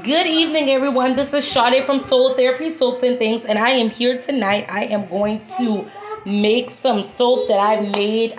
Good evening, everyone. This is Sade from Soul Therapy Soaps and Things, and I am here tonight. I am going to make some soap that I've made.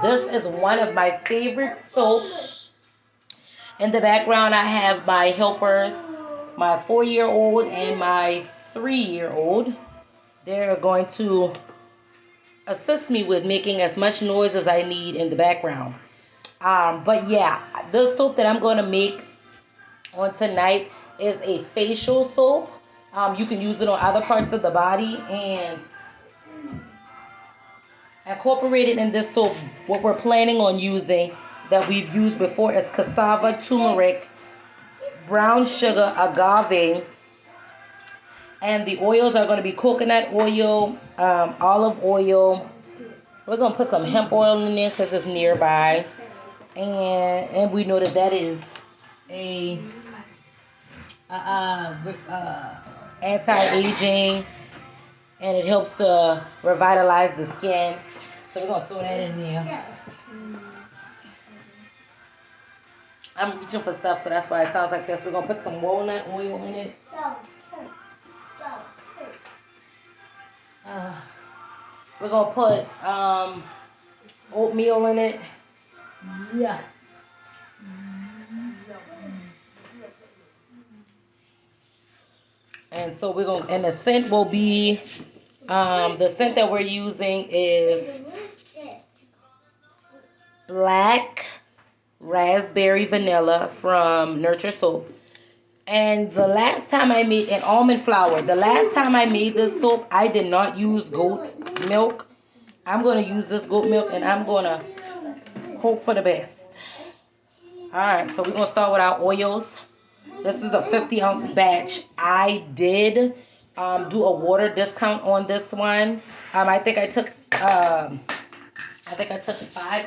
This is one of my favorite soaps. In the background, I have my helpers, my 4-year-old and my 3-year-old. They're going to assist me with making as much noise as I need in the background. But yeah, the soap that I'm going to make on tonight is a facial soap. You can use it on other parts of the body and incorporate it in this soap. What we're planning on using that we've used before is cassava, turmeric, brown sugar, agave, and the oils are going to be coconut oil, olive oil. We're going to put some hemp oil in there because it's nearby. And we know that that is a anti-aging, and it helps to revitalize the skin. So we're gonna throw that in there. I'm reaching for stuff, so that's why it sounds like this. We're gonna put some walnut oil in it. We're gonna put oatmeal in it. Yeah. And so we're gonna, and the scent will be, the scent that we're using is black raspberry vanilla from Nurture Soap. And the last time I made an almond flour, the last time I made this soap, I did not use goat milk. I'm going to use this goat milk, and I'm going to hope for the best. Alright, so we're going to start with our oils. This is a 50-ounce batch. I did do a water discount on this one. I think I took 5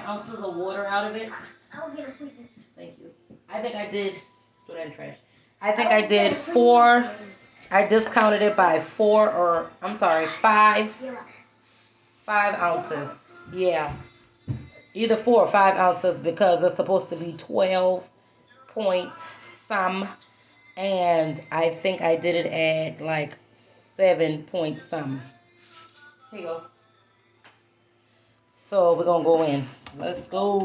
ounces of water out of it. Thank you. I think I did. Throw that in trash. I think I did 4. I discounted it by 5 ounces. Yeah. Either 4 or 5 ounces because it's supposed to be 12 point some. And I think I did it at like 7 point some. Here you go. So we're going to go in. Let's go.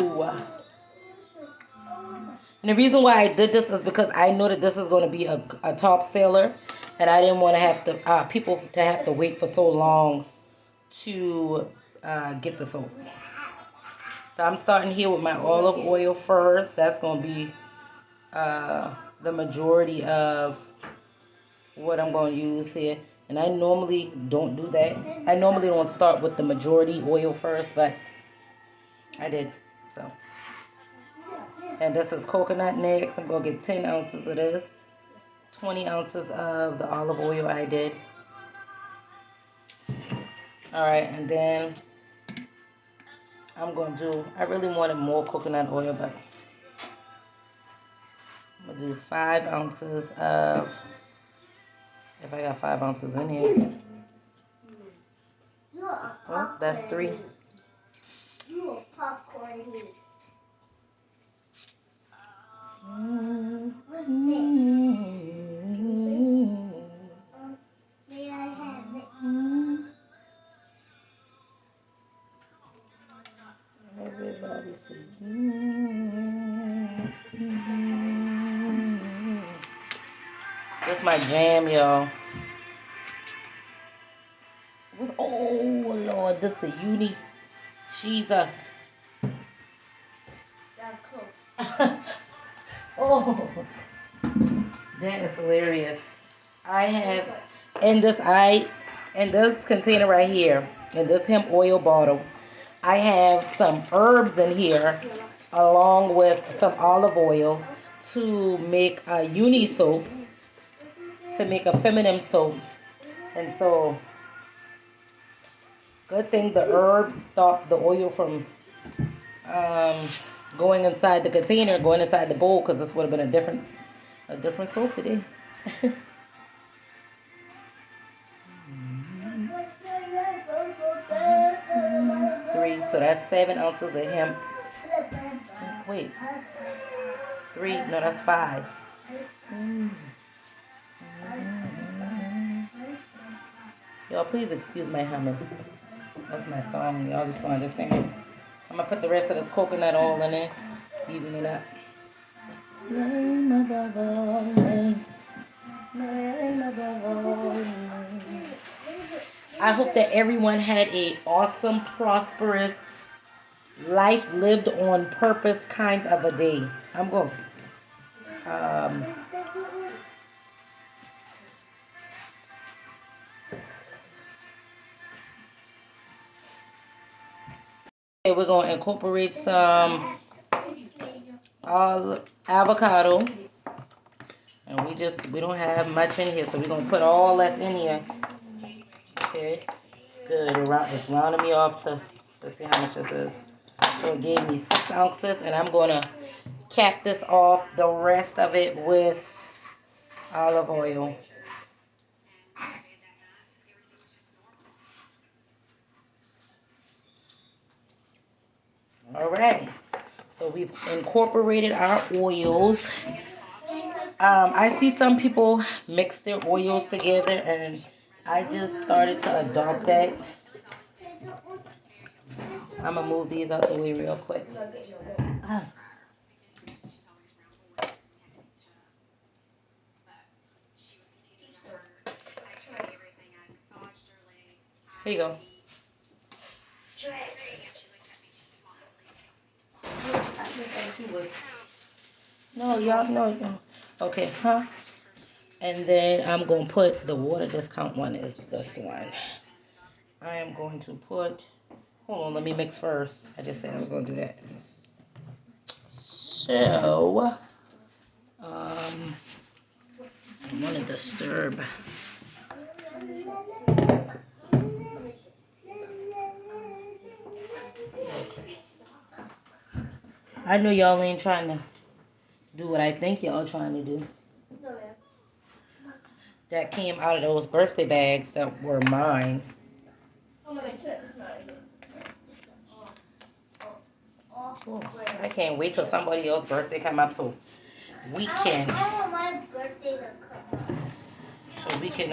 And the reason why I did this is because I know that this is going to be a top seller, and I didn't want to have to people to have to wait for so long to get the soap. So I'm starting here with my olive oil first. That's going to be the majority of what I'm going to use here. And I normally don't do that. I normally don't start with the majority oil first, but I did. So. And this is coconut next. I'm going to get 10 ounces of this. 20 ounces of the olive oil I did. Alright, and then I'm going to do, I really wanted more coconut oil, but I'm going to do 5 ounces of, if I got 5 ounces in here. Oh, that's 3. You a popcorn heat. May I have it? Everybody says. This is my jam, y'all. Oh Lord, this the uni. Jesus. That close. Oh, that is hilarious. I have in this container right here, in this hemp oil bottle, I have some herbs in here along with some olive oil to make a uni soap, to make a feminine soap. And so, good thing the herbs stop the oil from going inside the container, going inside the bowl, because this would have been a different soap today. 3, so that's 7 ounces of hemp. Wait, 3, no, that's 5. Y'all, please excuse my humming. That's my song. Y'all just don't understand. I'm going to put the rest of this coconut oil in it. Even it up. Name above all names. Name above all names. I hope that everyone had a awesome, prosperous, life lived on purpose kind of a day. I'm going. Okay, we're going to incorporate some avocado. And we don't have much in here, so we're going to put all that's in here. Okay. Good. It's rounding me off to, let's see how much this is. So it gave me 6 ounces, and I'm going to cap this off the rest of it with olive oil. All right. So we've incorporated our oils. I see some people mix their oils together, and I just started to adopt that. I'm going to move these out the way real quick. Here you go. No, y'all, no. Okay, huh? And then I'm going to put the water discount one is this one. I am going to put, hold on, let me mix first. I just said I was going to do that. So, I don't want to disturb. I know y'all ain't trying to do what I think y'all trying to do. That came out of those birthday bags that were mine. Oh, I can't wait till somebody else's birthday come up so we can. I want my birthday to come up. So we can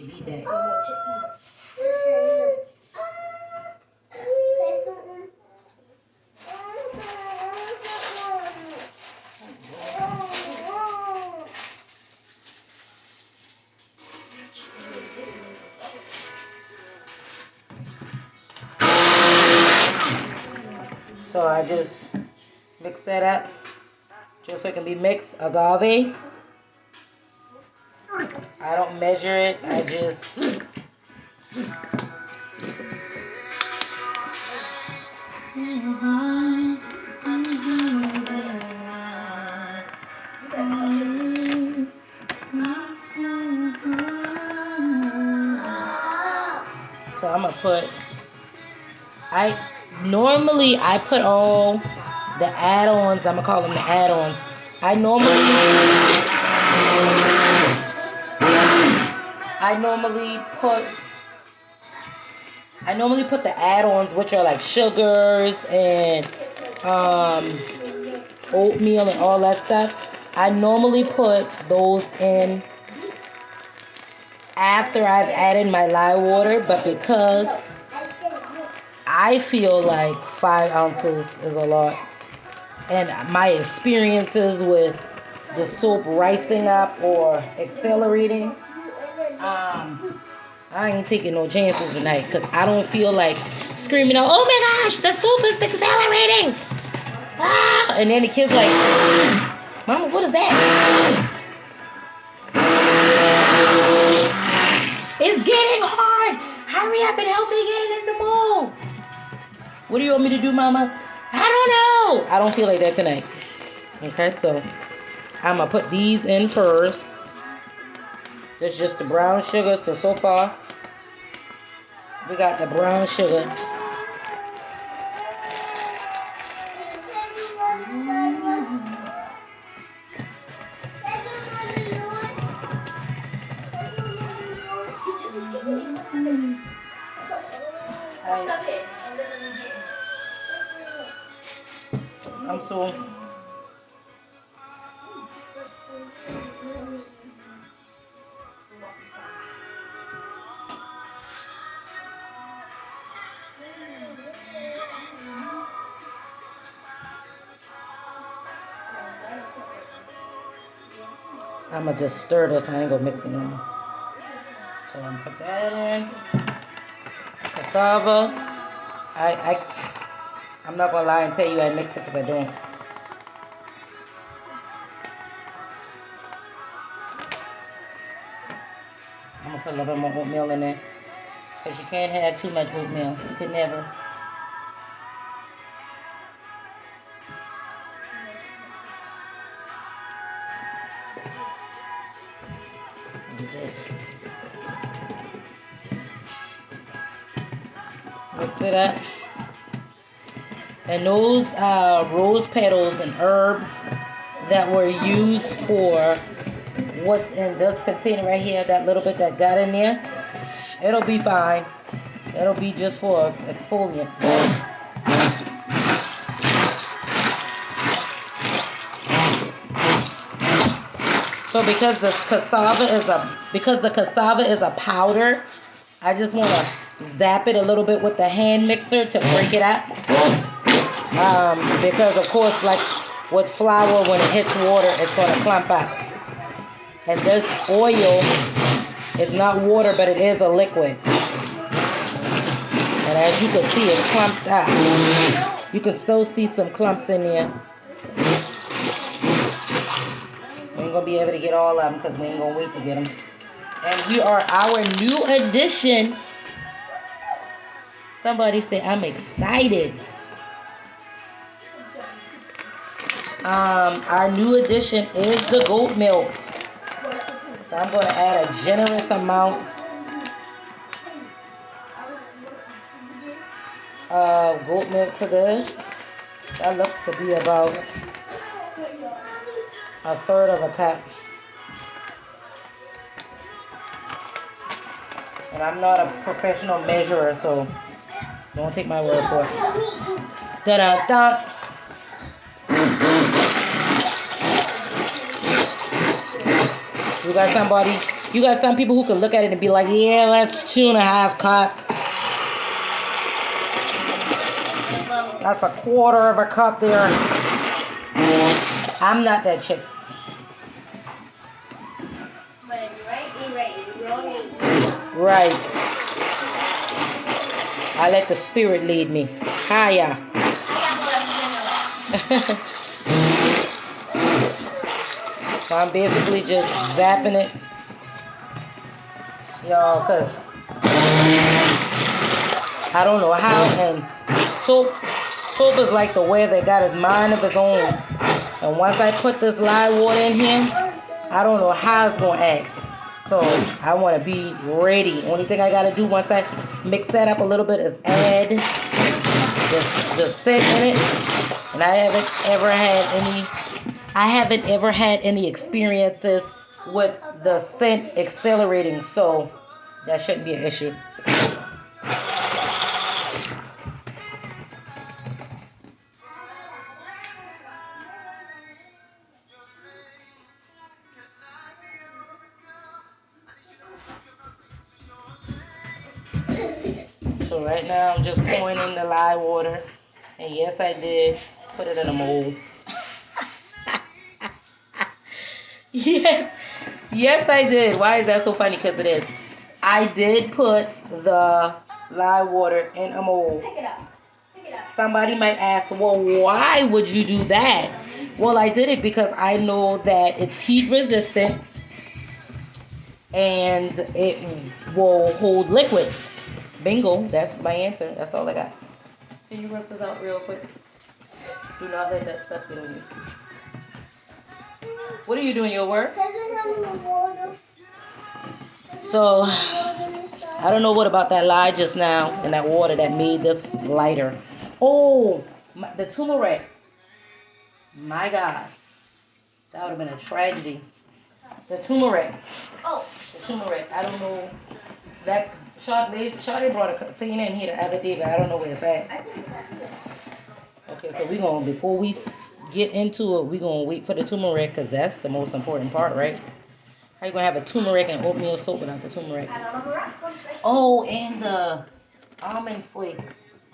eat that. So I just mix that up just so it can be mixed. Agave. I don't measure it. I just so I'm gonna put. Normally I put all the add-ons. I'm gonna call them the add-ons. I normally put the add-ons, which are like sugars and oatmeal and all that stuff. I normally put those in after I've added my lye water, but because I feel like 5 ounces is a lot, and my experiences with the soap rising up or accelerating, I ain't taking no chances tonight because I don't feel like screaming out, "Oh my gosh, the soup is accelerating!" Ah! And then the kid's like, "Mama, what is that?" It's getting hard. Hurry up and help me get it in the mold. What do you want me to do, Mama? I don't know. I don't feel like that tonight. Okay, so I'm going to put these in first. This is just the brown sugar. So far, we got the brown sugar. I'm so. I'm gonna just stir this. I ain't gonna mix it no more. So I'm gonna put that in. Cassava. I'm not gonna lie and tell you I mix it because I don't. I'm gonna put a little bit more oatmeal in there because you can't have too much oatmeal. You could never. Just mix it up. And those rose petals and herbs that were used for what's in this container right here, that little bit that got in there, it'll be fine. It'll be just for exfoliant. So because the cassava is a powder, I just want to zap it a little bit with the hand mixer to break it up. Because of course, like with flour, when it hits water, it's going to clump up. And this oil is not water, but it is a liquid. And as you can see, it clumped up. You can still see some clumps in there. We ain't going to be able to get all of them because we ain't going to wait to get them. And we are our new addition. Somebody said, I'm excited. Our new addition is the goat milk. So I'm going to add a generous amount of goat milk to this. That looks to be about 1/3 of a cup. And I'm not a professional measurer, so don't take my word for it. Da-da-da. You got some people who can look at it and be like, yeah, that's 2.5 cups. That's 1/4 of a cup there. I'm not that chick. Right. I let the spirit lead me. Hiya. So I'm basically just zapping it, y'all, because I don't know how, and soap is like the way that got his mind of his own. And once I put this lye water in here, I don't know how it's going to act. So I want to be ready. Only thing I got to do once I mix that up a little bit is add just sit in it. And I haven't ever had any experiences with the scent accelerating, so that shouldn't be an issue. So right now I'm just pouring in the lye water. And yes, I did put it in a mold. Yes, I did. Why is that so funny? Because it is. I did put the lye water in a mold. Pick it up. Somebody might ask, well, why would you do that? Well, I did it because I know that it's heat resistant and it will hold liquids. Bingo. That's my answer. That's all I got. Can you rinse this out real quick? Do not let that stuff get on you. What are you doing, your work? So, I don't know what about that lye just now and that water that made this lighter. Oh, the turmeric. My God. That would have been a tragedy. The turmeric. Oh. The turmeric. I don't know. That Shawty brought a container in here the other day, but I don't know where it's at. Okay, so we're going, before we get into it, we're going to wait for the turmeric because that's the most important part, right? How you going to have a turmeric and oatmeal soap without the turmeric? Oh, and the almond flakes.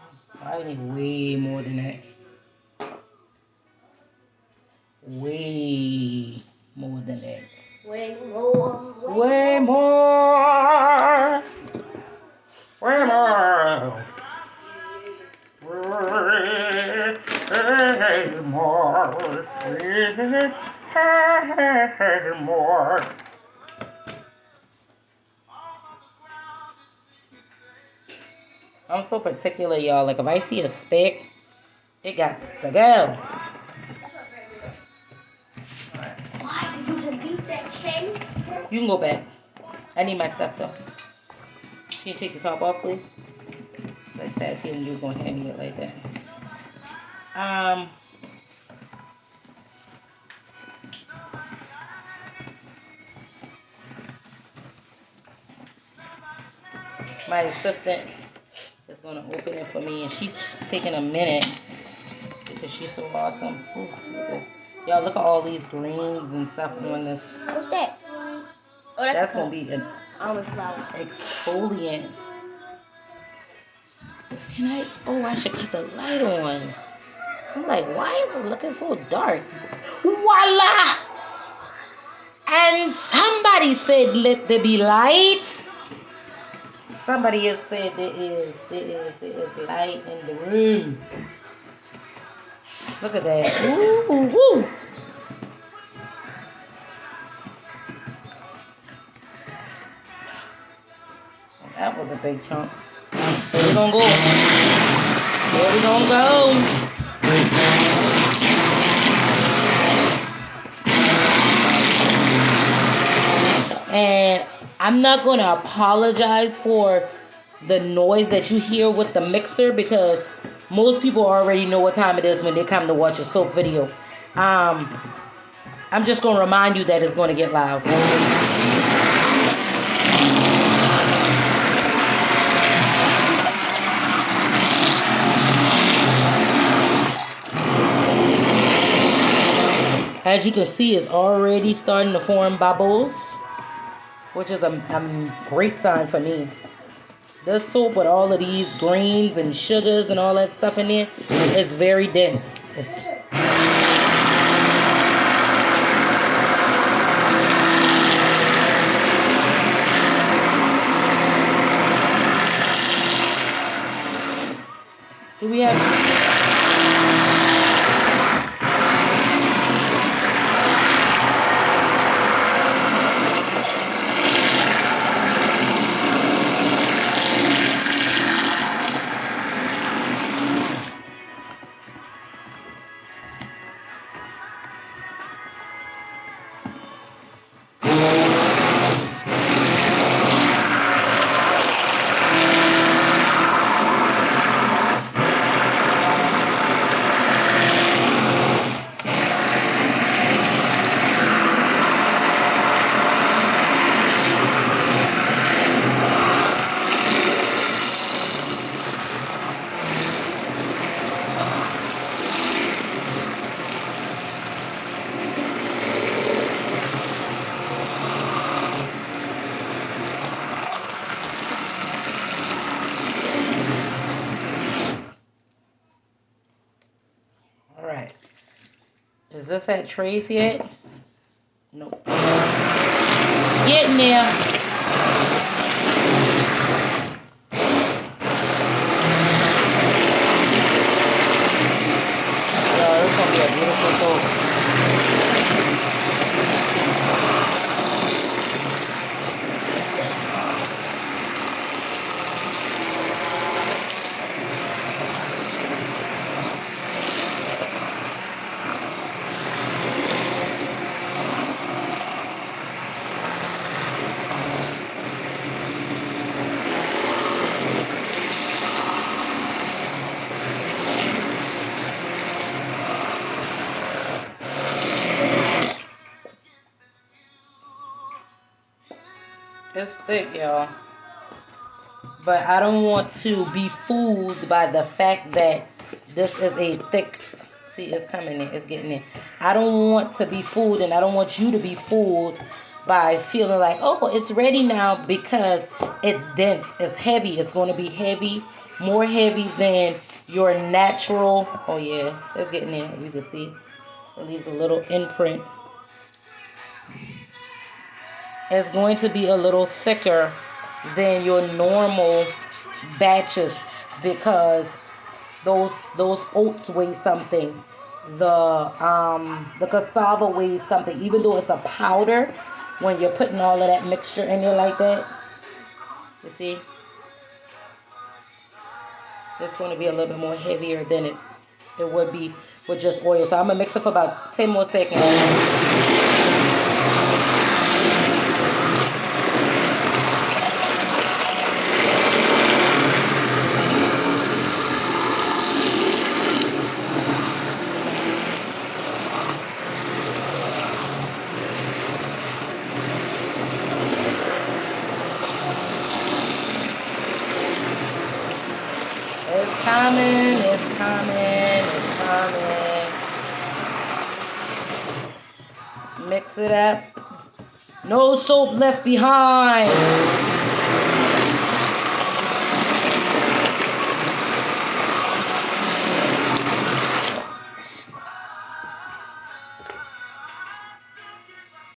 I need way more than that. Way more than that. Way more. Way more. Way more. Way more. I'm so particular, y'all. Like, if I see a speck, it got to go. Why did you delete that, King? You can go back. I need my stuff, so. Can you take the top off, please? I said, feeling you was going to hand me it like that. My assistant is going to open it for me, and she's taking a minute because she's so awesome. Ooh, look at this. Y'all, look at all these greens and stuff on this. What's that? Oh, that's going to be an almond flour. Exfoliant. Can I? Oh, I should keep the light on. I'm like, why is it looking so dark? Voila! And somebody said, let there be light. Somebody has said there is light in the room. Look at that. Ooh, woo. That was a big chunk. So we're going to go. Where we going to go? And I'm not going to apologize for the noise that you hear with the mixer because most people already know what time it is when they come to watch a soap video. I'm just going to remind you that it's going to get loud. As you can see, it's already starting to form bubbles, which is a great sign for me. This soap with all of these greens and sugars and all that stuff in there is very dense. Do we have... Alright. Is this at trace yet? Nope. Getting there. Yo, this is going to be a beautiful soap. It's thick, y'all. But I don't want to be fooled by the fact that this is a thick See, it's coming in. It's getting in. I don't want to be fooled, and I don't want you to be fooled by feeling like, oh, it's ready now, because it's dense. It's heavy. It's going to be heavy, more heavy than your natural. Oh, yeah. It's getting in. You can see it leaves a little imprint. It's going to be a little thicker than your normal batches, because those oats weigh something. The cassava weighs something. Even though it's a powder, when you're putting all of that mixture in there like that, you see, it's going to be a little bit more heavier than it would be with just oil. So I'm gonna mix it for about 10 more seconds. It's coming, it's coming, it's coming. Mix it up. No soap left behind.